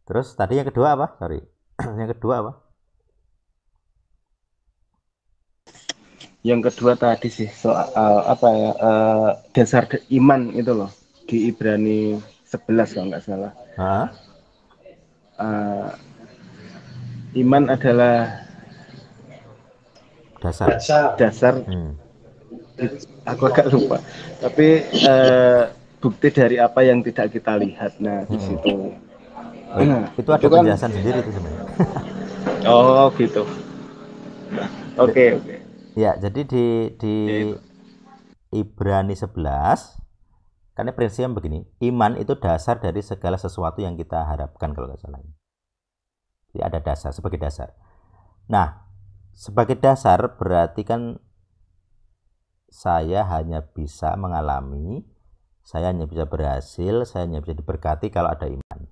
Terus tadi yang kedua apa? Sorry. Yang kedua apa? Yang kedua tadi sih soal apa ya, dasar iman itu loh, di Ibrani 11 kalau nggak salah. Hah? Eh, iman adalah Dasar. dasar, Hmm. aku agak lupa, tapi bukti dari apa yang tidak kita lihat. Nah di Hmm. situ, Oh, nah itu itu ada kan, penjelasan sendiri itu sebenarnya. oh gitu, De- oke oke. ya, jadi di Ya itu. Ibrani 11 karena prinsipnya begini, iman itu dasar dari segala sesuatu yang kita harapkan kalau nggak salah. Jadi ada dasar sebagai dasar. Nah, sebagai dasar berarti kan saya hanya bisa mengalami, saya hanya bisa berhasil, saya hanya bisa diberkati kalau ada iman.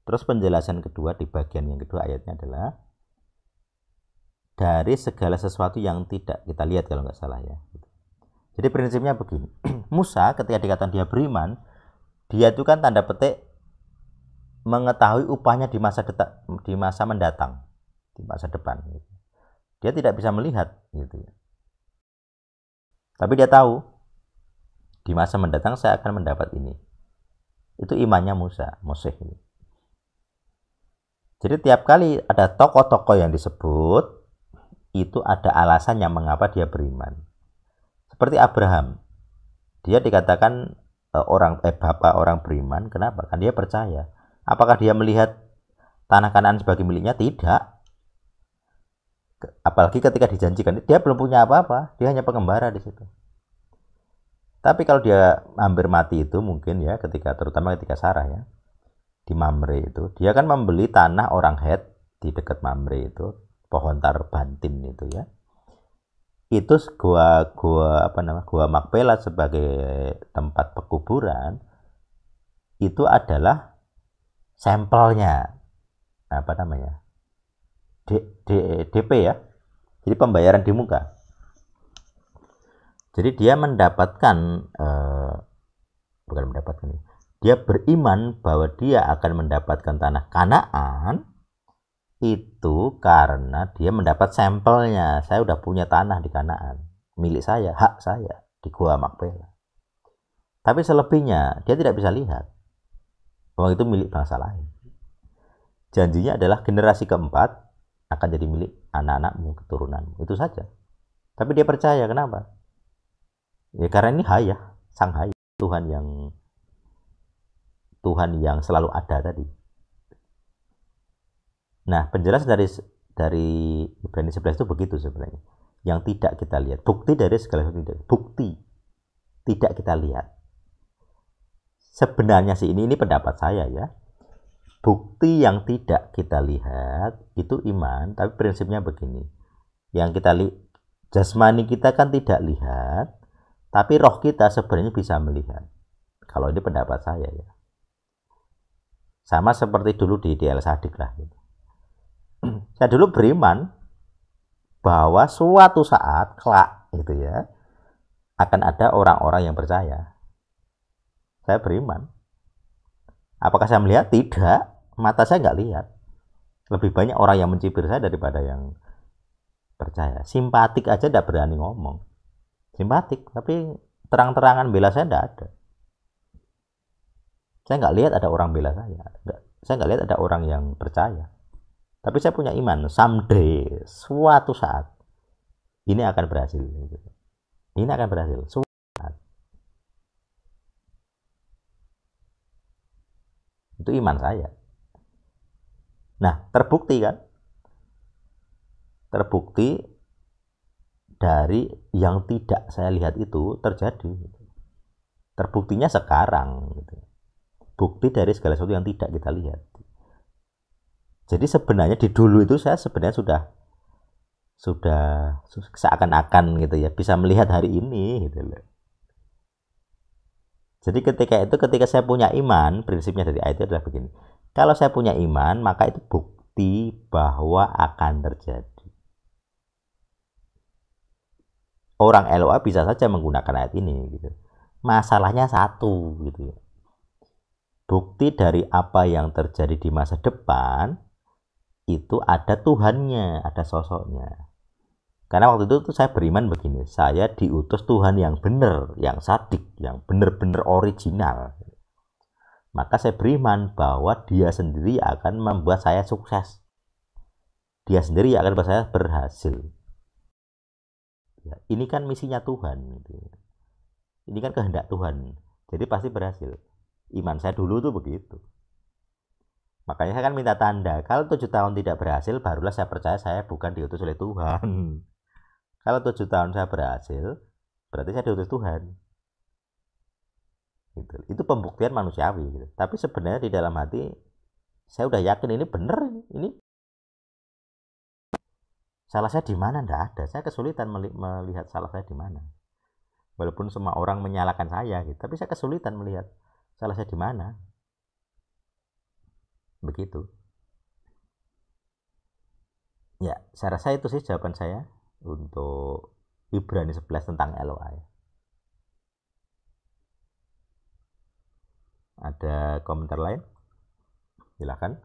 Terus penjelasan kedua di bagian yang kedua ayatnya adalah dari segala sesuatu yang tidak kita lihat kalau nggak salah ya. Jadi prinsipnya begini, Musa ketika dikatakan dia beriman, dia itu kan tanda petik mengetahui upahnya di masa mendatang, di masa depan. Gitu. Dia tidak bisa melihat, gitu ya. Tapi dia tahu di masa mendatang saya akan mendapat ini. Itu imannya Musa, Moseh ini. Jadi tiap kali ada tokoh-tokoh yang disebut, itu ada alasannya mengapa dia beriman. Seperti Abraham, dia dikatakan bapak orang beriman. Kenapa? Kan dia percaya. Apakah dia melihat tanah Kanaan sebagai miliknya? Tidak. Apalagi ketika dijanjikan, dia belum punya apa-apa, dia hanya pengembara di situ. Tapi kalau dia hampir mati itu mungkin ya, terutama ketika Sarah ya, di Mamre itu, dia kan membeli tanah orang Het di dekat Mamre itu, pohon Tarbantin itu ya. Itu gua Makpela sebagai tempat pekuburan itu adalah sampelnya apa namanya? DP ya. Jadi pembayaran di muka. Jadi dia mendapatkan bukan mendapatkan, dia beriman bahwa dia akan mendapatkan tanah Kanaan itu karena dia mendapat sampelnya. Saya udah punya tanah di Kanaan, milik saya, hak saya di Gua Makpela. Tapi selebihnya dia tidak bisa lihat bahwa itu milik bangsa lain. Janjinya adalah generasi keempat akan jadi milik anak-anakmu, keturunanmu. Itu saja. Tapi dia percaya, kenapa? Ya karena ini Hayah, Sang Hayah, Tuhan yang selalu ada tadi. Nah, penjelasan dari Ibrani 11 itu begitu sebenarnya. Yang tidak kita lihat, bukti dari segala sesuatu, bukti tidak kita lihat. Sebenarnya sih ini pendapat saya ya. Bukti yang tidak kita lihat itu iman, tapi prinsipnya begini. Yang kita lihat, jasmani kita kan tidak lihat, tapi roh kita sebenarnya bisa melihat. Kalau ini pendapat saya ya. Sama seperti dulu di DL Sadik lah gitu. Saya dulu beriman bahwa suatu saat kelak gitu ya akan ada orang-orang yang percaya. Saya beriman. Apakah saya melihat? Tidak. Mata saya nggak lihat. Lebih banyak orang yang mencibir saya daripada yang percaya. Simpatik aja tidak berani ngomong. Simpatik, tapi terang-terangan bela saya tidak ada. Saya nggak lihat ada orang bela saya. Saya nggak lihat ada orang yang percaya. Tapi saya punya iman, someday, suatu saat, ini akan berhasil. Ini akan berhasil, suatu saat. Itu iman saya. Nah, terbukti kan? Terbukti dari yang tidak saya lihat itu terjadi. Terbuktinya sekarang. Bukti dari segala sesuatu yang tidak kita lihat. Jadi sebenarnya di dulu itu saya sebenarnya sudah seakan-akan gitu ya bisa melihat hari ini gitu loh. Jadi ketika saya punya iman, prinsipnya dari ayat itu adalah begini. Kalau saya punya iman, maka itu bukti bahwa akan terjadi. Orang LOA bisa saja menggunakan ayat ini gitu. Masalahnya satu gitu ya. bukti dari apa yang terjadi di masa depan itu ada Tuhannya, ada sosoknya. Karena waktu itu tuh saya beriman begini, saya diutus Tuhan yang benar, yang sadik, yang benar-benar original. Maka saya beriman bahwa dia sendiri akan membuat saya sukses. Dia sendiri akan membuat saya berhasil. Ya, ini kan misinya Tuhan. Ini kan kehendak Tuhan. Jadi pasti berhasil. Iman saya dulu tuh begitu. Makanya saya kan minta tanda. Kalau 7 tahun tidak berhasil, barulah saya percaya saya bukan diutus oleh Tuhan. Kalau 7 tahun saya berhasil, berarti saya diutus Tuhan. Gitu. Itu pembuktian manusiawi. Gitu. Tapi sebenarnya di dalam hati, saya udah yakin ini benar. Ini salah saya di mana? Nggak ada. Saya kesulitan melihat salah saya di mana. Walaupun semua orang menyalahkan saya, gitu. Tapi saya kesulitan melihat salah saya di mana. Begitu. Ya, saya rasa itu sih jawaban saya untuk Ibrani 11 tentang Eloai. Ada komentar lain? Silakan.